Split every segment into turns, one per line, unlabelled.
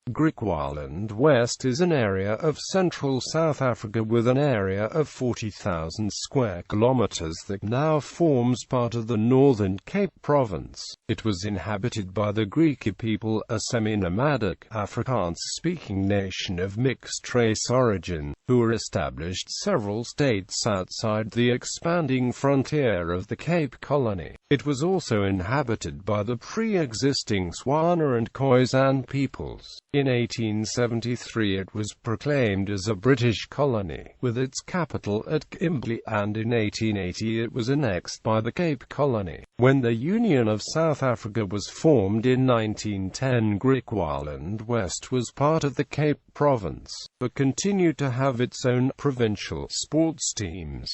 GriquaLand West is an area of central South Africa with an area of 40,000 square kilometers that now forms part of the Northern Cape Province. It was inhabited by the Griqua people, a semi-nomadic, Afrikaans-speaking nation of mixed race origin, who established several states outside the expanding frontier of the Cape Colony. It was also inhabited by the pre-existing Tswana and Khoisan peoples. In 1873 it was proclaimed as a British colony, with its capital at Kimberley, and in 1880 it was annexed by the Cape Colony. When the Union of South Africa was formed in 1910, GriquaLand West was part of the Cape Province, but continued to have its own provincial sports teams.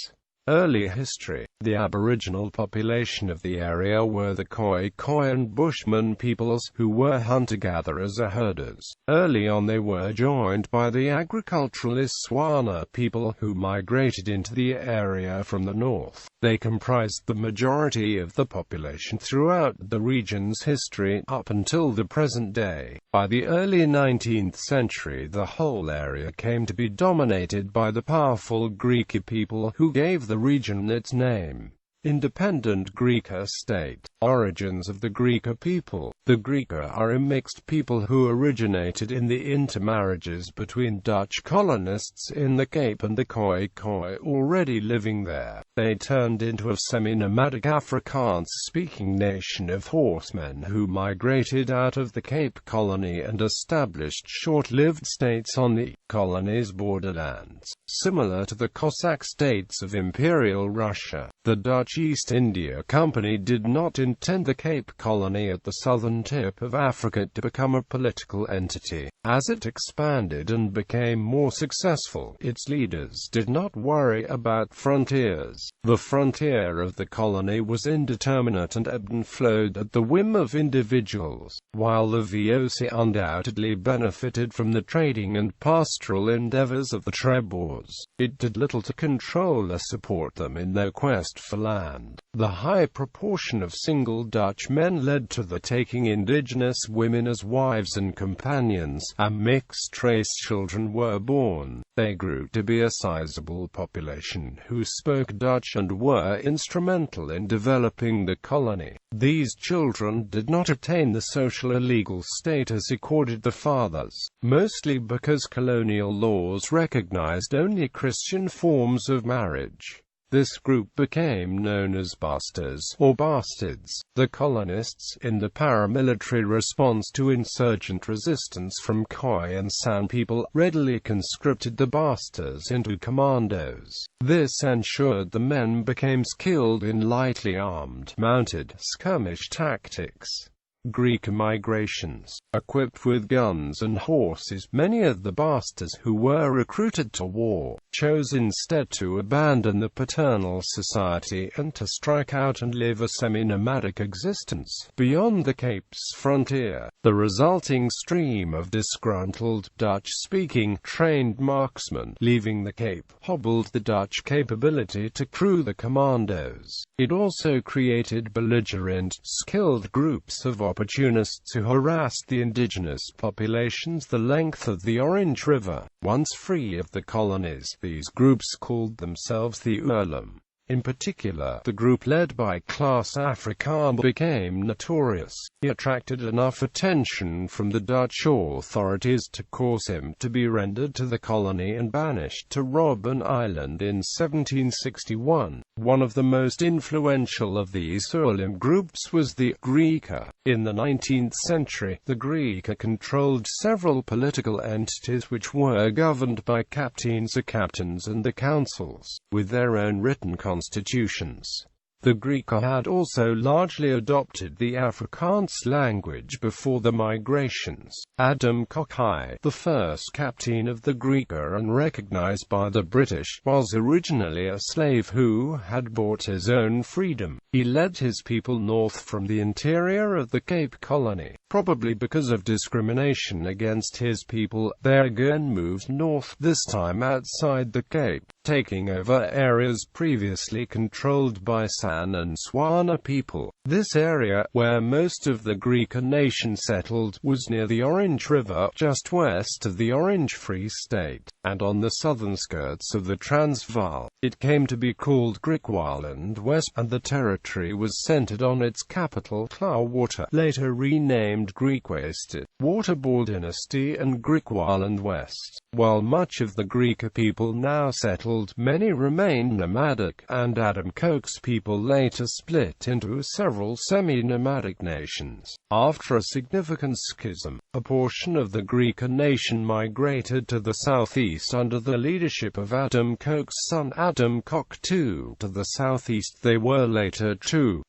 Early history. The Aboriginal population of the area were the Khoi and Bushman peoples, who were hunter-gatherers or herders. Early on they were joined by the agriculturalist Tswana people, who migrated into the area from the north. They comprised the majority of the population throughout the region's history, up until the present day. By the early 19th century the whole area came to be dominated by the powerful Griqua people, who gave the region its name. Independent Griqua state. Origins of the Griqua people. The Griqua are a mixed people who originated in the intermarriages between Dutch colonists in the Cape and the Khoi already living there. They turned into a semi-nomadic Afrikaans-speaking nation of horsemen who migrated out of the Cape Colony and established short-lived states on the colony's borderlands. Similar to the Cossack states of Imperial Russia, the Dutch East India Company did not intend the Cape Colony at the southern tip of Africa to become a political entity. As it expanded and became more successful, its leaders did not worry about frontiers. The frontier of the colony was indeterminate and ebbed and flowed at the whim of individuals. While the VOC undoubtedly benefited from the trading and pastoral endeavors of the Treboers, it did little to control or support them in their quest for land. The high proportion of single Dutch men led to the taking indigenous women as wives and companions, and mixed-race children were born. They grew to be a sizable population who spoke Dutch and were instrumental in developing the colony. These children did not attain the social or legal status accorded the fathers, mostly because colonial laws recognized only Christian forms of marriage. This group became known as bastards, or bastards. The colonists, in the paramilitary response to insurgent resistance from Khoi and San people, readily conscripted the bastards into commandos. This ensured the men became skilled in lightly armed, mounted, skirmish tactics. Griqua migrations. Equipped with guns and horses, many of the bastards who were recruited to war chose instead to abandon the paternal society and to strike out and live a semi-nomadic existence beyond the Cape's frontier. The resulting stream of disgruntled, Dutch-speaking, trained marksmen leaving the Cape hobbled the Dutch capability to crew the commandos. It also created belligerent, skilled groups of opportunists who harassed the indigenous populations the length of the Orange River. Once free of the colonies, these groups called themselves the Oorlam. In particular, the group led by Klaas Afrikaner became notorious. He attracted enough attention from the Dutch authorities to cause him to be rendered to the colony and banished to Robben Island in 1761. One of the most influential of these Oorlam groups was the Griqua. In the 19th century, the Griqua controlled several political entities which were governed by captains or captains and the councils, with their own written constitutions. The Griqua had also largely adopted the Afrikaans language before the migrations. Adam Kokhai, the first captain of the Griqua and recognized by the British, was originally a slave who had bought his own freedom. He led his people north from the interior of the Cape Colony. Probably because of discrimination against his people, they again moved north, this time outside the Cape, taking over areas previously controlled by San and Swana people. This area, where most of the Griqua nation settled, was near the Orange River, just west of the Orange Free State, and on the southern skirts of the Transvaal. It came to be called GriquaLand West, and the territory was centered on its capital, Clearwater, later renamed Griqua Estate, Waterboard Dynasty and GriquaLand West. While much of the Griqua people now settled, many remained nomadic, and Adam Coke's people later split into several semi-nomadic nations. After a significant schism, a portion of the Griqua nation migrated to the southeast under the leadership of Adam Coke's son Adam Coke II. To the southeast they were later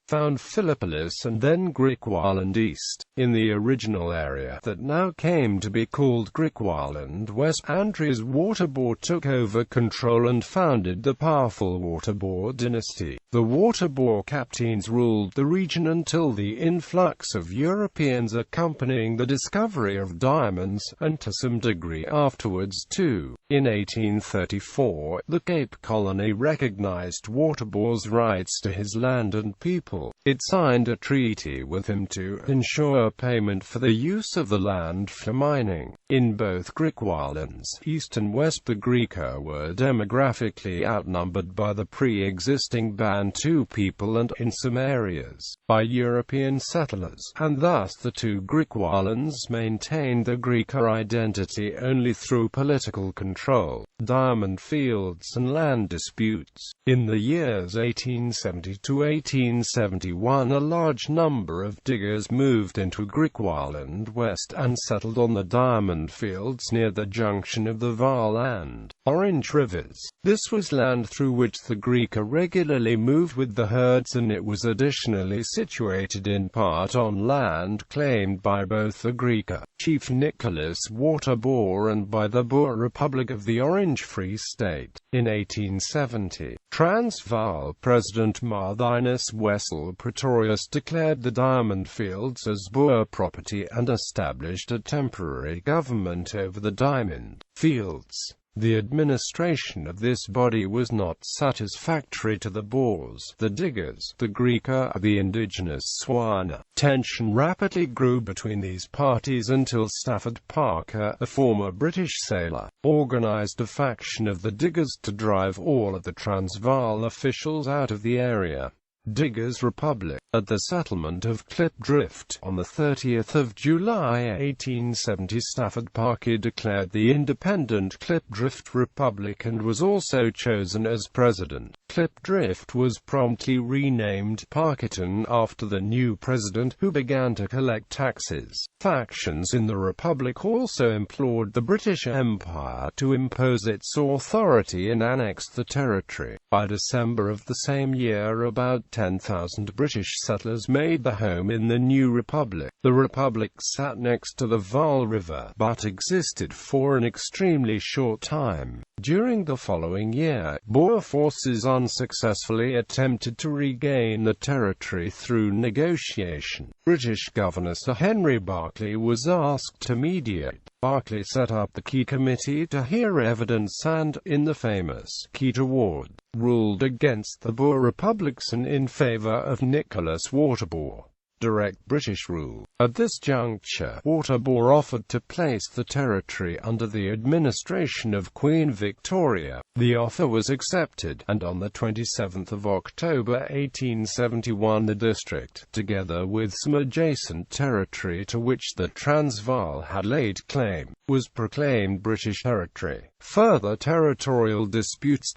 found Philippolis and then GriquaLand East. In the original area that now came to be called GriquaLand West, Andreas Waterboard took over control and founded the powerful Waterboard dynasty. The Waterboard captains ruled the region until the influx of Europeans accompanying the discovery of diamonds, and to some degree afterwards too. In 1834, the Cape Colony recognized Waterboard's rights to his land and people. It signed a treaty with him to ensure payment for the use of the land for mining. In both GriquaLands, East and West, the Griqua were demographically outnumbered by the pre-existing Bantu people and, in some areas, by European settlers, and thus the two GriquaLands maintained their Griqua identity only through political control, diamond fields and land disputes. In the years 1870 to 1871, a large number of diggers moved into GriquaLand West and settled on the diamond fields near the junction of the Vaal and Orange Rivers. This was land through which the Griqua regularly moved with the herds, and it was additionally situated in part on land claimed by both the Griqua chief Nicholas Waterboard and by the Boer Republic of the Orange Free State. In 1870, Transvaal President Marthinus Wessel Pretorius declared the diamond fields as Boer property and established a temporary government over the diamond fields. The administration of this body was not satisfactory to the Boers, the diggers, the Griqua, the indigenous Swana. Tension rapidly grew between these parties until Stafford Parker, a former British sailor, organized a faction of the diggers to drive all of the Transvaal officials out of the area. Diggers' Republic. At the settlement of Klipdrift on the 30th of July 1870, Stafford Parker declared the independent Klipdrift Republic and was also chosen as president. Klipdrift was promptly renamed Parkerton after the new president, who began to collect taxes. Factions in the Republic also implored the British Empire to impose its authority and annex the territory. By December of the same year, about 10,000 British settlers made their home in the new republic. The republic sat next to the Vaal River, but existed for an extremely short time. During the following year, Boer forces unsuccessfully attempted to regain the territory through negotiation. British Governor Sir Henry Berkeley was asked to mediate. Berkeley set up the Key Committee to hear evidence and, in the famous Keat Award, ruled against the Boer republics and in favour of Nicholas Waterboard. Direct British rule. At this juncture, Waterboard offered to place the territory under the administration of Queen Victoria. The offer was accepted, and on the 27th of October 1871 the district, together with some adjacent territory to which the Transvaal had laid claim, was proclaimed British territory. Further territorial disputes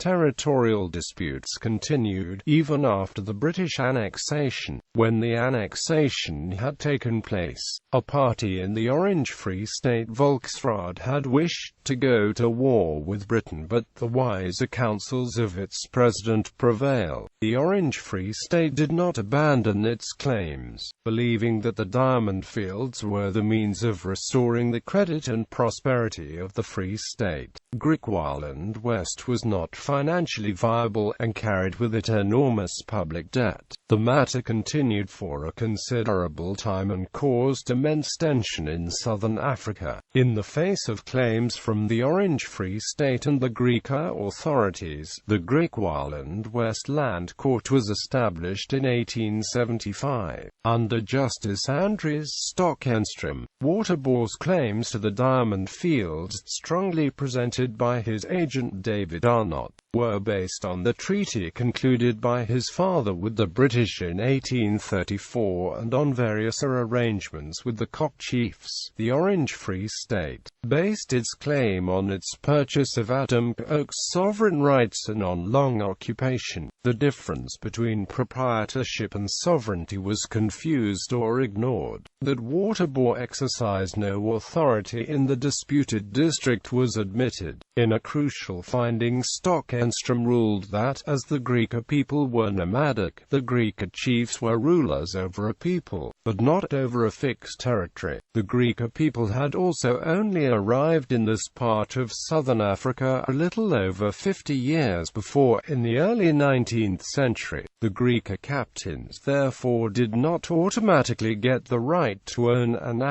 continued, even after the British annexation. When the annexation had taken place, a party in the Orange Free State, Volksraad, had wished to go to war with Britain, but the wiser counsels of its president prevailed. The Orange Free State did not abandon its claims, believing that the diamond fields were the means of restoring the credit and prosperity of the Free State, GriquaLand West was not financially viable and carried with it enormous public debt. The matter continued for a considerable time and caused immense tension in southern Africa. In the face of claims from the Orange Free State and the Griqua authorities, the GriquaLand West Land Court was established in 1875. Under Justice Andries Stockenstrom, Waterbour's claims to the diamond fields, strongly presented by his agent David Arnott, were based on the treaty concluded by his father with the British in 1834 and on various arrangements with the Cock chiefs. The Orange Free State based its claim on its purchase of Adam Oak's sovereign rights and on long occupation. The difference between proprietorship and sovereignty was confused or ignored. That Waterbour exercised no authority in the disputed district was admitted. In a crucial finding, Stockenstrom ruled that, as the Griqua people were nomadic, the Griqua chiefs were rulers over a people, but not over a fixed territory. The Griqua people had also only arrived in this part of southern Africa a little over 50 years before, in the early 19th century. The Griqua captains therefore did not automatically get the right to own and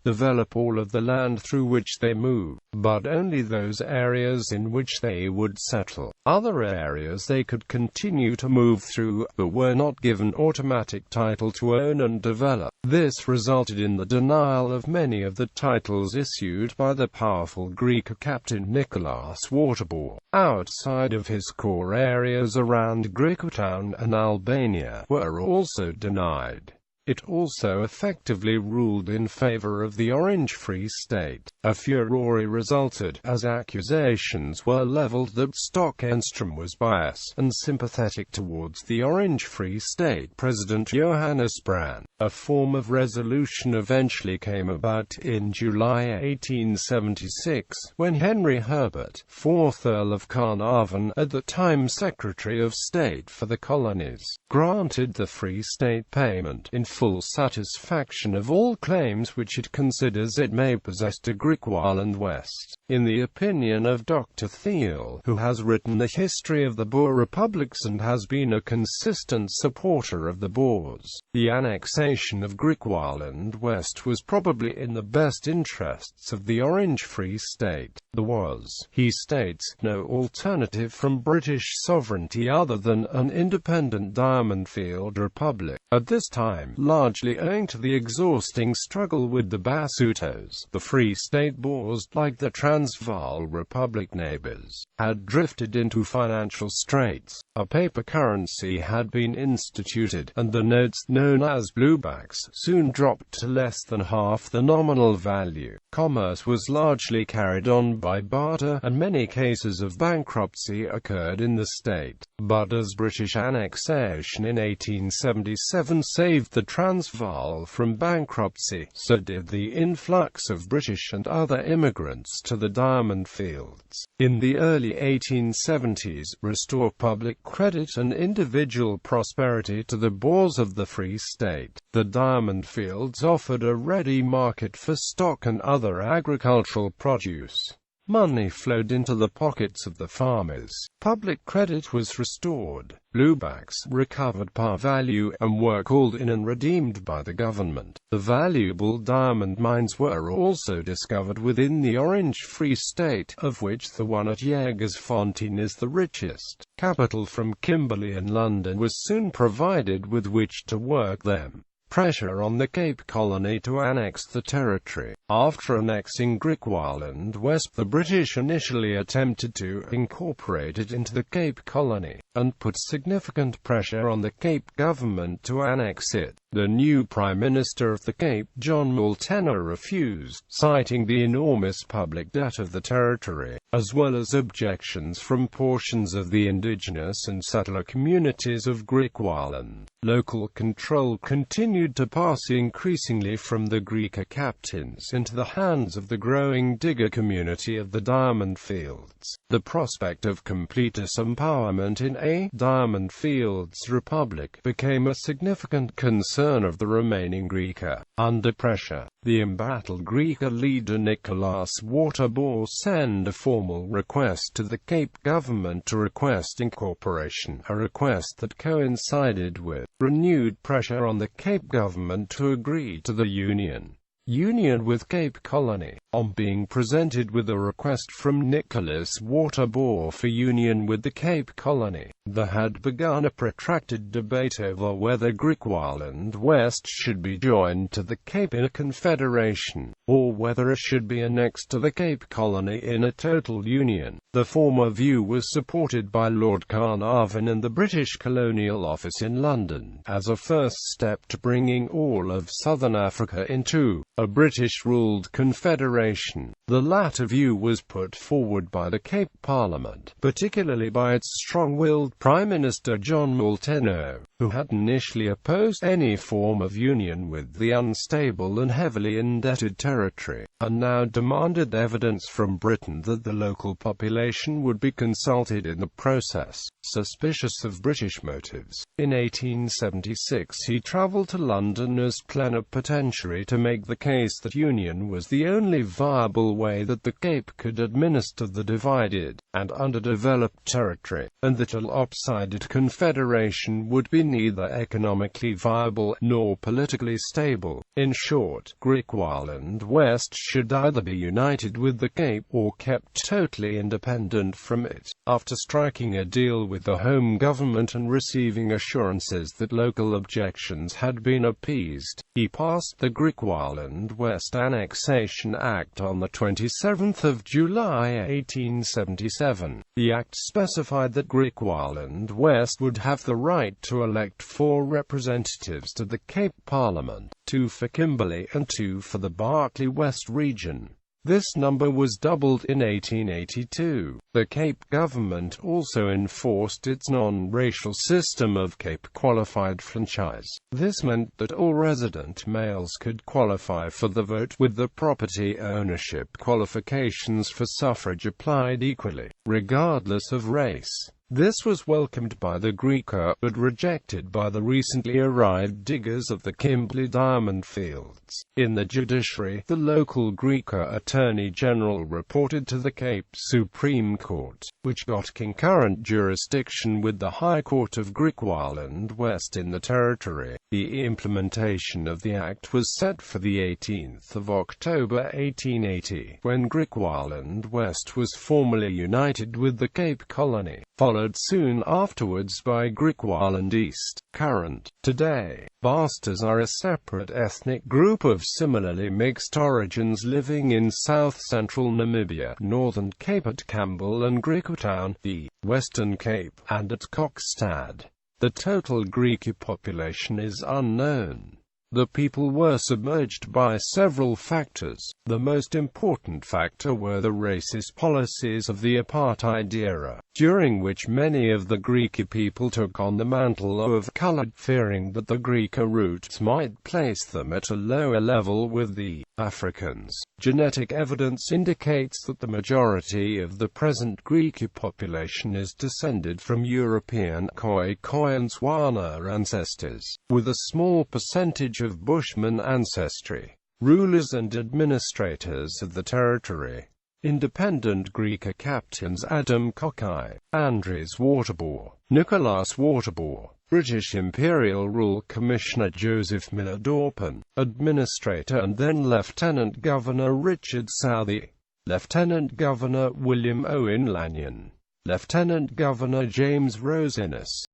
develop all of the land through which they moved, but only those areas in which they would settle. Other areas they could continue to move through, but were not given automatic title to own and develop. This resulted in the denial of many of the titles issued by the powerful Griqua captain Nicholas Waterbour. Outside of his core areas around Griquatown and Albania were also denied. It also effectively ruled in favor of the Orange Free State. A furore resulted, as accusations were leveled that Stockenstrom was biased and sympathetic towards the Orange Free State President Johannes Brand. A form of resolution eventually came about in July 1876, when Henry Herbert, 4th Earl of Carnarvon, at the time Secretary of State for the Colonies, granted the Free State payment in full satisfaction of all claims which it considers it may possess to GriquaLand West. In the opinion of Dr. Thiel, who has written the history of the Boer republics and has been a consistent supporter of the Boers, the annexation of GriquaLand West was probably in the best interests of the Orange Free State. There was, he states, no alternative from British sovereignty other than an independent Diamond Field Republic. At this time, largely owing to the exhausting struggle with the Basutos, the Free State Boers, like the Transvaal Republic neighbors, had drifted into financial straits. A paper currency had been instituted, and the notes, known as bluebacks, soon dropped to less than half the nominal value. Commerce was largely carried on by barter, and many cases of bankruptcy occurred in the state. But as British annexation in 1877 saved the Transvaal from bankruptcy, so did the influx of British and other immigrants to the diamond fields. In the early 1870s, restore public credit and individual prosperity to the Boers of the Free State. The diamond fields offered a ready market for stock and other agricultural produce. Money flowed into the pockets of the farmers. Public credit was restored. Bluebacks recovered par value and were called in and redeemed by the government. The valuable diamond mines were also discovered within the Orange Free State, of which the one at Jagersfontein is the richest. Capital from Kimberley and London was soon provided with which to work them. Pressure on the Cape Colony to annex the territory. After annexing GriquaLand West, the British initially attempted to incorporate it into the Cape Colony, and put significant pressure on the Cape government to annex it. The new Prime Minister of the Cape, John Molteno, refused, citing the enormous public debt of the territory, as well as objections from portions of the indigenous and settler communities of GriquaLand. Local control continued continued to pass increasingly from the Griqua captains into the hands of the growing digger community of the diamond fields. The prospect of complete disempowerment in a diamond fields republic became a significant concern of the remaining Griqua. Under pressure, the embattled Griqua leader Nicolas Waterbour sent a formal request to the Cape government to request incorporation, a request that coincided with renewed pressure on the Cape government to agree to the union with Cape Colony. On being presented with a request from Nicolas Waterbour for union with the Cape Colony, there had begun a protracted debate over whether GriquaLand West should be joined to the Cape in a confederation, or whether it should be annexed to the Cape Colony in a total union. The former view was supported by Lord Carnarvon and the British Colonial Office in London, as a first step to bringing all of Southern Africa into a British-ruled confederation. The latter view was put forward by the Cape Parliament, particularly by its strong-willed Prime Minister John Molteno, who had initially opposed any form of union with the unstable and heavily indebted territory, and now demanded evidence from Britain that the local population would be consulted in the process. Suspicious of British motives, in 1876 he travelled to London as plenipotentiary to make the case that union was the only viable way that the Cape could administer the divided and underdeveloped territory, and that a lopsided confederation would be neither economically viable nor politically stable. In short, GriquaLand West should either be united with the Cape or kept totally independent from it. After striking a deal with the Home Government and receiving assurances that local objections had been appeased, he passed the GriquaLand West Annexation Act on the 27th of July 1877. The act specified that GriquaLand West would have the right to elect 4 representatives to the Cape Parliament, 2 for Kimberley and 2 for the Berkeley West region. This number was doubled in 1882. The Cape government also enforced its non-racial system of Cape qualified franchise. This meant that all resident males could qualify for the vote, with the property ownership qualifications for suffrage applied equally, regardless of race. This was welcomed by the Griqua, but rejected by the recently arrived diggers of the Kimberley diamond fields. In the judiciary, the local Griqua Attorney General reported to the Cape Supreme Court, which got concurrent jurisdiction with the High Court of GriquaLand West in the territory. The implementation of the act was set for the 18th of October 1880, when GriquaLand West was formally united with the Cape Colony, followed soon afterwards by GriquaLand East. Current. Today, Bastas are a separate ethnic group of similarly mixed origins living in south-central Namibia, Northern Cape at Campbell and Griquatown, the Western Cape, and at Kokstad. The total Griqua population is unknown. The people were submerged by several factors. The most important factor were the racist policies of the apartheid era, during which many of the Griqua people took on the mantle of colored, fearing that the Griqua roots might place them at a lower level with the Africans. Genetic evidence indicates that the majority of the present Griqua population is descended from European Khoi and Tswana ancestors, with a small percentage of Bushman ancestry. Rulers and administrators of the territory. Independent Griqua captains Adam Kokai, Andries Waterbour, Nicolas Waterbour, British Imperial Rule Commissioner Joseph Miller-Dorpan, Administrator and then Lieutenant Governor Richard Southey, Lieutenant Governor William Owen Lanyon, Lieutenant Governor James Rosinas.